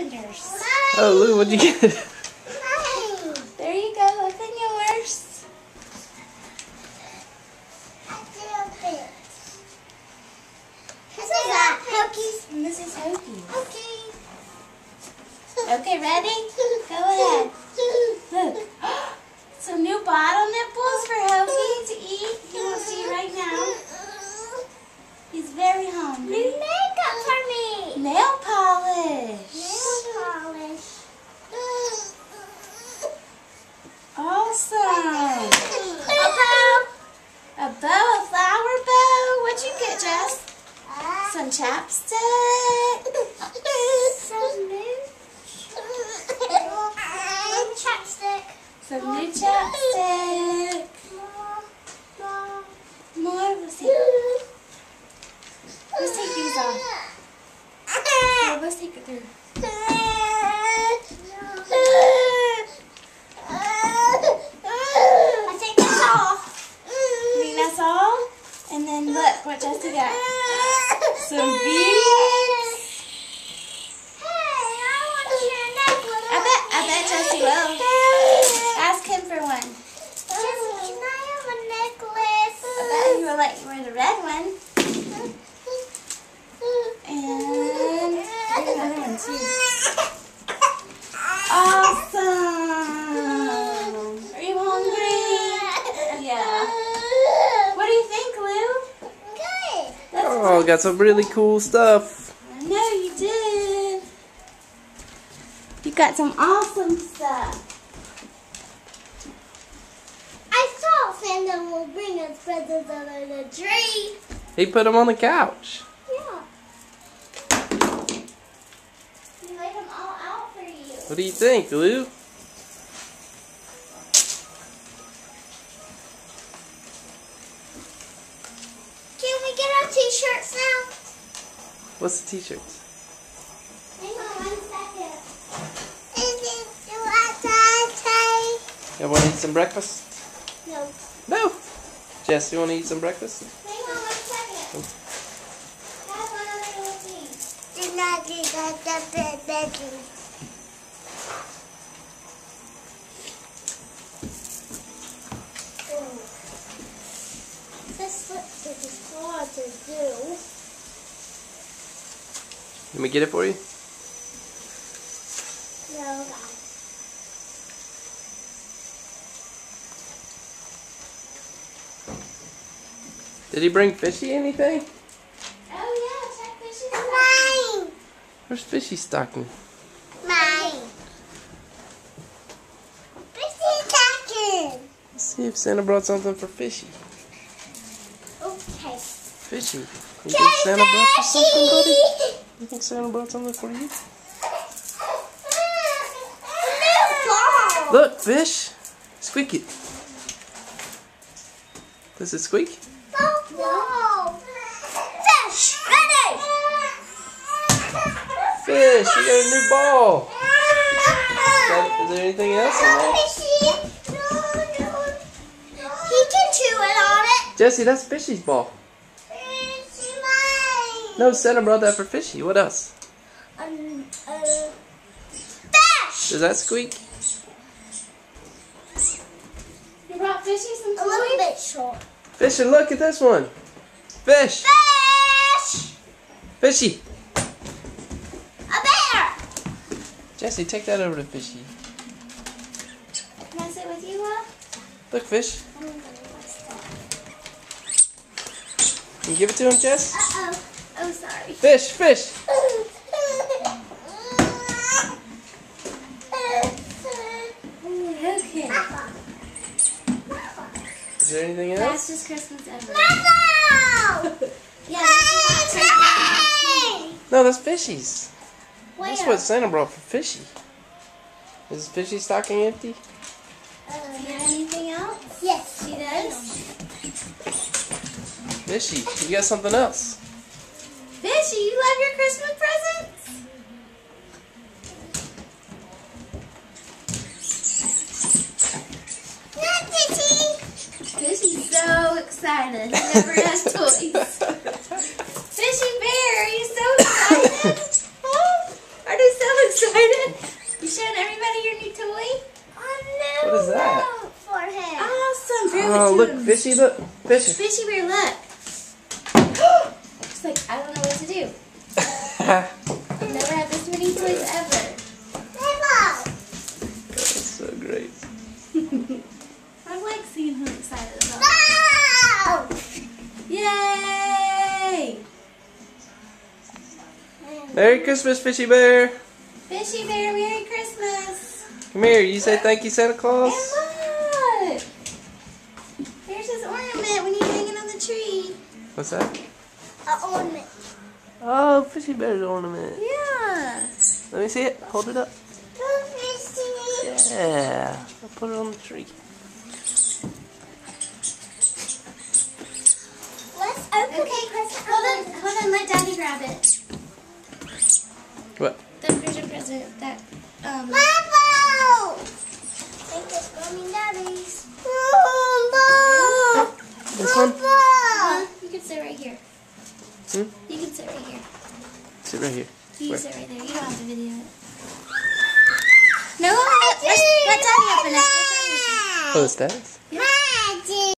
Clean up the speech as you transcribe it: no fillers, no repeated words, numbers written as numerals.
openers. Oh, Lou, what'd you get? There you go. Open yours. This is that. Hokies. And this is Hokey. Okay. Okay, ready? Go ahead. Look. Some new bottle nipples for Hokey to eat. He wants to eat right now. He's very hungry. New makeup for me. Nail polish. Nail polish. Awesome. A bow. A bow, a flower bow. What'd you get, Jess? Some chapstick. Some new chapstick. Some new chapstick. More. Let's see. Let's take these off. Here, let's take it through. I think that's all. You think that's all? And then look what Jessie got. Some beads. Hey, I want your necklace. I bet Jessie will. Ask him for one. Jessie, can I have a necklace? I bet he will let you wear the red one. And here's another one too. Awesome! Are you hungry? Yeah. What do you think, Lou? Good. That's Oh, got some really cool stuff. I know you did. You got some awesome stuff. I saw Santa will bring us presents under the tree. He put them on the couch. Yeah. We laid them all out for you. What do you think, Lou? Can we get our t-shirts now? What's the t-shirts? Hang on 1 second. Is it what I say? You want to eat some breakfast? No. No. Jess, you want to eat some breakfast? Hang on 1 second. Have one other little thing. Do not do that, bedroom. This looks like it's hard to do. Let me get it for you. No, Did he bring Fishy anything? Oh yeah, check this shit out. Mine. Where's Fishy's stocking? Mine. Fishy talking. Let's see if Santa brought something for Fishy. Okay. Fishy, you think Santa brought you something, buddy? You think Santa brought something for you? Look, fish. Squeak it. Does it squeak? No. Fish, ready. Fish, you got a new ball. Is there anything else in there? Fishy. No. He can chew it on it. Jesse, that's Fishy's ball. It's mine. No, Santa brought that for Fishy. What else? Fish. Does that squeak? You brought Fishy some A little toys? bit short. Fishy, look at this one. Fish. Fish. Fishy. A bear. Jesse, take that over to Fishy. Can I sit with you, Will? Look, Fish. Can you give it to him, Jess? Uh-oh. Oh, sorry. Fish, fish. Okay. Is there anything else? Fastest Christmas ever. No! Yeah, this is not No, that's Fishy's. That's Where? what Santa brought for Fishy. Is Fishy's stocking empty? Do you have anything else? Yes. She does? Fishy, you got something else. Fishy, you love your Christmas presents? Not Fishy. Fishy's so excited. He never has toys. Fishy Bear, are you so excited? Oh, are they so excited? excited? You showing everybody your new toy? What is that? For him. Awesome. Prove it Oh, to look, him. Fishy, look. Fishy. Fishy bear, look. It's like, I don't know what to do. I've never had this many toys ever. That's so great. I like seeing him excited about it. Wow! Yay! Merry Christmas, Fishy Bear. Fishy bear, Merry Christmas. Come here. You say thank you, Santa And Claus. look! There's his ornament when he's hanging on the tree. What's that? An ornament. Oh, Fishy Bear's ornament. Yeah. Let me see it. Hold it up. Yeah. I'll put it on the tree. Let's open Okay, hold on, let Daddy grab it. What? The Christmas present that, Marble! Think it's Mommy and Daddy's. This one? you can sit right here. Hmm? You can sit right here. Sit right here. You Where? can sit right there. You don't have to video it. No, let Daddy open it. Let Daddy open it. Oh, it's that?